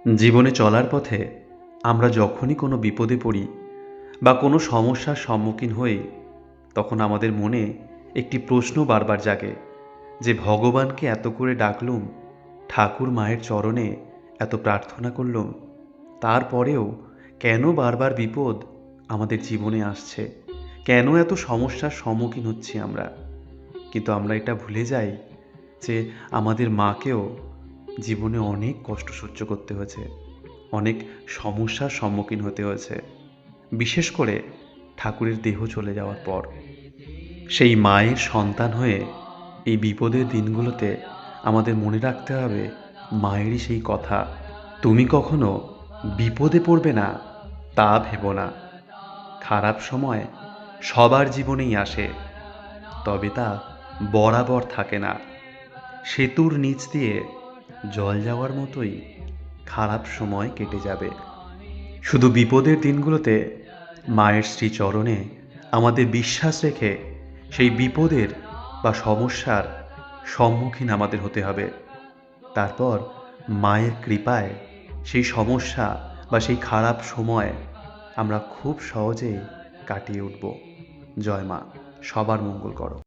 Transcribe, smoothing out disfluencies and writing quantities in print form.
জীবনে চলার পথে আমরা যখনই কোনো বিপদে পড়ি বা কোনো সমস্যার সম্মুখীন হই, তখন আমাদের মনে একটি প্রশ্ন বারবার জাগে যে ভগবানকে এত করে ডাকলুম, ঠাকুর মায়ের চরণে এত প্রার্থনা করলুম, তারপরেও কেন বারবার বিপদ আমাদের জীবনে আসছে, কেন এত সমস্যার সম্মুখীন হচ্ছি আমরা। কিন্তু আমরা এটা ভুলে যাই যে আমাদের মাকেও জীবনে অনেক কষ্ট সহ্য করতে হয়েছে, অনেক সমস্যার সম্মুখীন হতে হয়েছে, বিশেষ করে ঠাকুরের দেহ চলে যাওয়ার পর। সেই মায়ের সন্তান হয়ে এই বিপদের দিনগুলোতে আমাদের মনে রাখতে হবে মায়েরই সেই কথা, তুমি কখনো বিপদে পড়বে না তা ভেবো না। খারাপ সময় সবার জীবনেই আসে, তবে তা বরাবর থাকে না। সেতুর নিচ দিয়ে জল যাওয়ার মতোই খারাপ সময় কেটে যাবে। শুধু বিপদের দিনগুলোতে মায়ের শ্রীচরণে আমাদের বিশ্বাস রেখে সেই বিপদের বা সমস্যার সম্মুখীন আমাদের হতে হবে। তারপর মায়ের কৃপায় সেই সমস্যা বা সেই খারাপ সময় আমরা খুব সহজেই কাটিয়ে উঠব। জয় মা, সবার মঙ্গল করো।